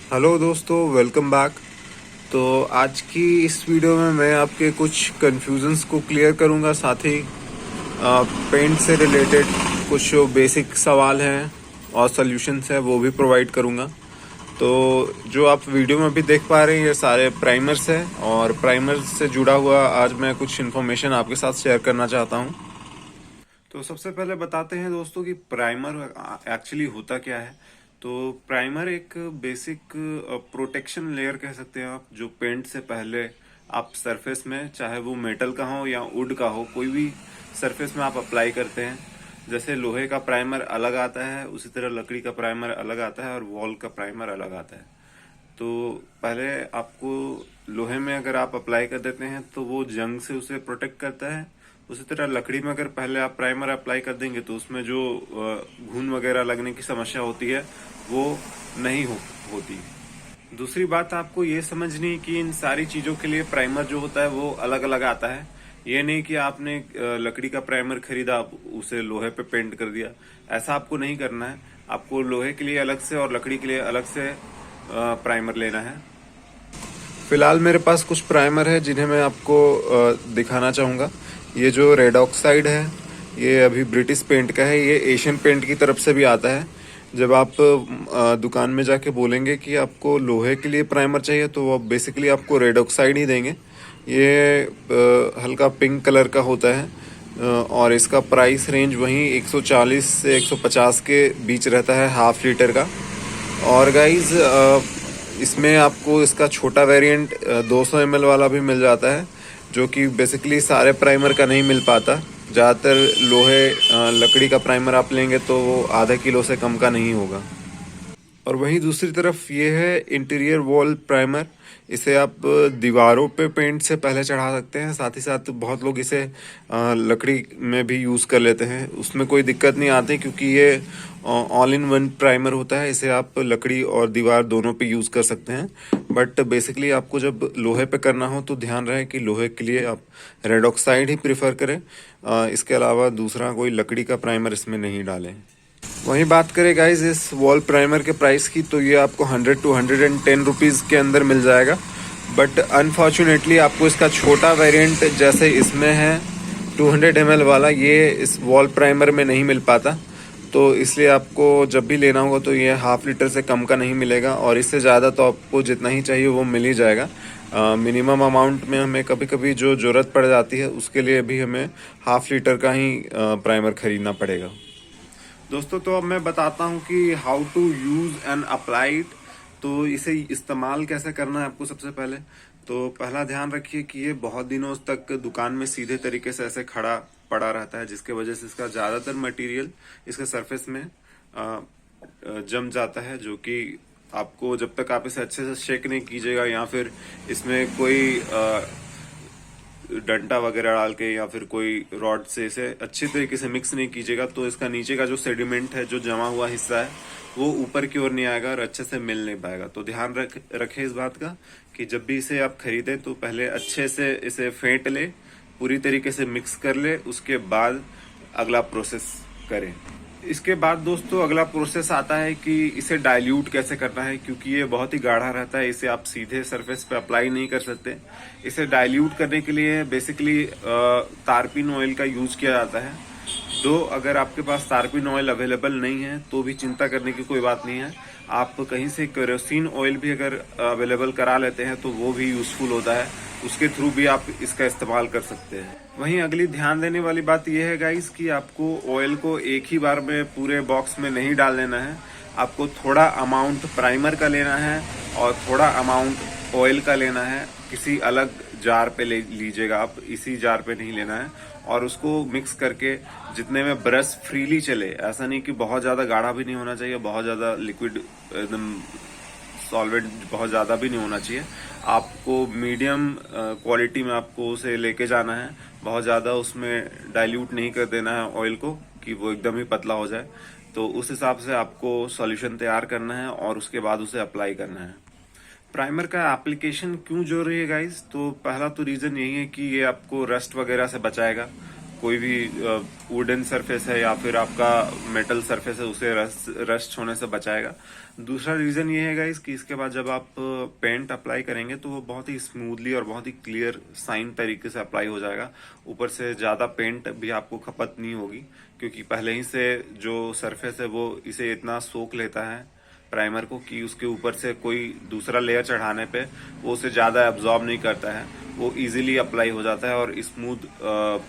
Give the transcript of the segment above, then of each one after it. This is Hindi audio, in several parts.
हेलो दोस्तों, वेलकम बैक। तो आज की इस वीडियो में मैं आपके कुछ कन्फ्यूजन्स को क्लियर करूंगा, साथ ही पेंट से रिलेटेड कुछ बेसिक सवाल हैं और सॉल्यूशंस हैं वो भी प्रोवाइड करूंगा। तो जो आप वीडियो में अभी देख पा रहे हैं ये सारे प्राइमर्स हैं, और प्राइमर्स से जुड़ा हुआ आज मैं कुछ इन्फॉर्मेशन आपके साथ शेयर करना चाहता हूं। तो सबसे पहले बताते हैं दोस्तों कि प्राइमर एक्चुअली होता क्या है। तो प्राइमर एक बेसिक प्रोटेक्शन लेयर कह सकते हैं आप, जो पेंट से पहले आप सरफेस में, चाहे वो मेटल का हो या वुड का हो, कोई भी सरफेस में आप अप्लाई करते हैं। जैसे लोहे का प्राइमर अलग आता है, उसी तरह लकड़ी का प्राइमर अलग आता है और वॉल का प्राइमर अलग आता है। तो पहले आपको लोहे में अगर आप अप्लाई कर देते हैं तो वो जंग से उसे प्रोटेक्ट करता है। उसी तरह लकड़ी में अगर पहले आप प्राइमर अप्लाई कर देंगे तो उसमें जो घुन वगैरह लगने की समस्या होती है वो नहीं होती। दूसरी बात आपको ये समझनी है कि इन सारी चीजों के लिए प्राइमर जो होता है वो अलग अलग आता है। ये नहीं कि आपने लकड़ी का प्राइमर खरीदा, उसे लोहे पे पेंट कर दिया। ऐसा आपको नहीं करना है। आपको लोहे के लिए अलग से और लकड़ी के लिए अलग से प्राइमर लेना है। फिलहाल मेरे पास कुछ प्राइमर है जिन्हें मैं आपको दिखाना चाहूँगा। ये जो रेड ऑक्साइड है ये अभी ब्रिटिश पेंट का है, ये एशियन पेंट की तरफ से भी आता है। जब आप दुकान में जाके बोलेंगे कि आपको लोहे के लिए प्राइमर चाहिए तो वो बेसिकली आपको रेड ऑक्साइड ही देंगे। ये हल्का पिंक कलर का होता है, और इसका प्राइस रेंज वहीं 140 से 150 के बीच रहता है, हाफ लीटर का। और गाइज इसमें आपको इसका छोटा वेरिएंट 200 ml वाला भी मिल जाता है, जो कि बेसिकली सारे प्राइमर का नहीं मिल पाता। ज़्यादातर लोहे लकड़ी का प्राइमर आप लेंगे तो वो आधा किलो से कम का नहीं होगा। और वहीं दूसरी तरफ ये है इंटीरियर वॉल प्राइमर। इसे आप दीवारों पे पेंट से पहले चढ़ा सकते हैं। साथ ही साथ बहुत लोग इसे लकड़ी में भी यूज़ कर लेते हैं, उसमें कोई दिक्कत नहीं आती क्योंकि ये ऑल इन वन प्राइमर होता है। इसे आप लकड़ी और दीवार दोनों पे यूज़ कर सकते हैं। बट बेसिकली आपको जब लोहे पे करना हो तो ध्यान रहे कि लोहे के लिए आप रेड ऑक्साइड ही प्रेफर करें। इसके अलावा दूसरा कोई लकड़ी का प्राइमर इसमें नहीं डालें। वहीं बात करें गाइज इस वॉल प्राइमर के प्राइस की, तो ये आपको 100 to 110 रुपीज़ के अंदर मिल जाएगा। बट अनफॉर्चुनेटली आपको इसका छोटा वेरिएंट जैसे इसमें है 200 ml वाला, ये इस वॉल प्राइमर में नहीं मिल पाता। तो इसलिए आपको जब भी लेना होगा तो ये हाफ लीटर से कम का नहीं मिलेगा, और इससे ज़्यादा तो आपको जितना ही चाहिए वो मिल ही जाएगा। मिनिमम अमाउंट में हमें कभी कभी जो ज़रूरत पड़ जाती है उसके लिए भी हमें हाफ लीटर का ही प्राइमर खरीदना पड़ेगा। दोस्तों, तो अब मैं बताता हूँ कि how to use and apply it. तो इसे इस्तेमाल कैसे करना है आपको। सबसे पहले तो पहला ध्यान रखिए कि ये बहुत दिनों तक दुकान में सीधे तरीके से ऐसे खड़ा पड़ा रहता है, जिसके वजह से इसका ज्यादातर मटेरियल इसके सरफेस में जम जाता है, जो कि आपको जब तक आप इसे अच्छे से शेक नहीं कीजिएगा या फिर इसमें कोई डंटा वगैरह डाल के या फिर कोई रॉड से इसे अच्छी तरीके से मिक्स नहीं कीजिएगा तो इसका नीचे का जो सेडिमेंट है, जो जमा हुआ हिस्सा है, वो ऊपर की ओर नहीं आएगा और अच्छे से मिल नहीं पाएगा। तो ध्यान रखें इस बात का कि जब भी इसे आप खरीदें तो पहले अच्छे से इसे फेंट ले, पूरी तरीके से मिक्स कर ले, उसके बाद अगला प्रोसेस करें। इसके बाद दोस्तों अगला प्रोसेस आता है कि इसे डाइल्यूट कैसे करना है, क्योंकि ये बहुत ही गाढ़ा रहता है, इसे आप सीधे सरफेस पे अप्लाई नहीं कर सकते। इसे डाइल्यूट करने के लिए बेसिकली तारपीन ऑयल का यूज किया जाता है। दो अगर आपके पास तारपीन ऑयल अवेलेबल नहीं है तो भी चिंता करने की कोई बात नहीं है। आप कहीं से केरोसिन ऑयल भी अगर अवेलेबल करा लेते हैं तो वो भी यूजफुल होता है, उसके थ्रू भी आप इसका इस्तेमाल कर सकते हैं। वहीं अगली ध्यान देने वाली बात यह है गाइस कि आपको ऑयल को एक ही बार में पूरे बॉक्स में नहीं डाल लेना है। आपको थोड़ा अमाउंट प्राइमर का लेना है और थोड़ा अमाउंट ऑयल का लेना है। किसी अलग जार पे ले लीजिएगा आप, इसी जार पे नहीं लेना है। और उसको मिक्स करके जितने में ब्रश फ्रीली चले, ऐसा नहीं कि बहुत ज्यादा गाढ़ा भी नहीं होना चाहिए, बहुत ज्यादा लिक्विड एकदम सॉल्वेंट बहुत ज्यादा भी नहीं होना चाहिए। आपको मीडियम क्वालिटी में आपको उसे लेके जाना है। बहुत ज्यादा उसमें डाइल्यूट नहीं कर देना है ऑयल को कि वो एकदम ही पतला हो जाए। तो उस हिसाब से आपको सॉल्यूशन तैयार करना है और उसके बाद उसे अप्लाई करना है। प्राइमर का एप्लीकेशन क्यों जरूरी है गाइस? तो पहला तो रीजन यही है कि ये आपको रस्ट वगैरह से बचाएगा। कोई भी वुडन सरफेस है या फिर आपका मेटल सरफेस है उसे रस्ट होने से बचाएगा। दूसरा रीजन ये है गाइस कि इसके बाद जब आप पेंट अप्लाई करेंगे तो वो बहुत ही स्मूथली और बहुत ही क्लियर साइन तरीके से अप्लाई हो जाएगा। ऊपर से ज्यादा पेंट भी आपको खपत नहीं होगी, क्योंकि पहले ही से जो सरफेस है वो इसे इतना सोख लेता है प्राइमर को कि उसके ऊपर से कोई दूसरा लेयर चढ़ाने पे वो उसे ज्यादा एब्जॉर्ब नहीं करता है, वो इजीली अप्लाई हो जाता है और स्मूथ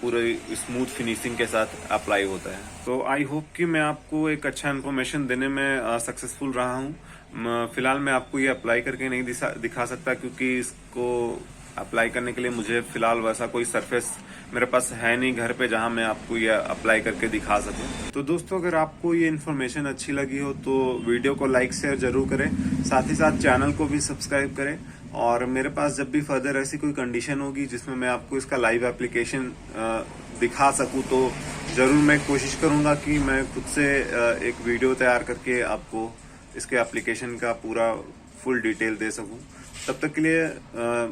पूरे स्मूथ फिनिशिंग के साथ अप्लाई होता है। तो आई होप कि मैं आपको एक अच्छा इन्फॉर्मेशन देने में सक्सेसफुल रहा हूँ। फिलहाल मैं आपको ये अप्लाई करके नहीं दिखा सकता, क्योंकि इसको अप्लाई करने के लिए मुझे फिलहाल वैसा कोई सरफेस मेरे पास है नहीं घर पे जहां मैं आपको ये अप्लाई करके दिखा सकूं। तो दोस्तों, अगर आपको ये इन्फॉर्मेशन अच्छी लगी हो तो वीडियो को लाइक शेयर जरूर करें, साथ ही साथ चैनल को भी सब्सक्राइब करें। और मेरे पास जब भी फर्दर ऐसी कोई कंडीशन होगी जिसमें मैं आपको इसका लाइव एप्लीकेशन दिखा सकूं तो जरूर मैं कोशिश करूंगा कि मैं खुद से एक वीडियो तैयार करके आपको इसके एप्लीकेशन का पूरा फुल डिटेल दे सकूं। तब तक के लिए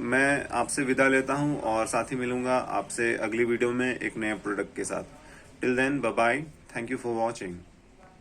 मैं आपसे विदा लेता हूं और साथ ही मिलूंगा आपसे अगली वीडियो में एक नए प्रोडक्ट के साथ। Till then, bye bye, thank you for watching.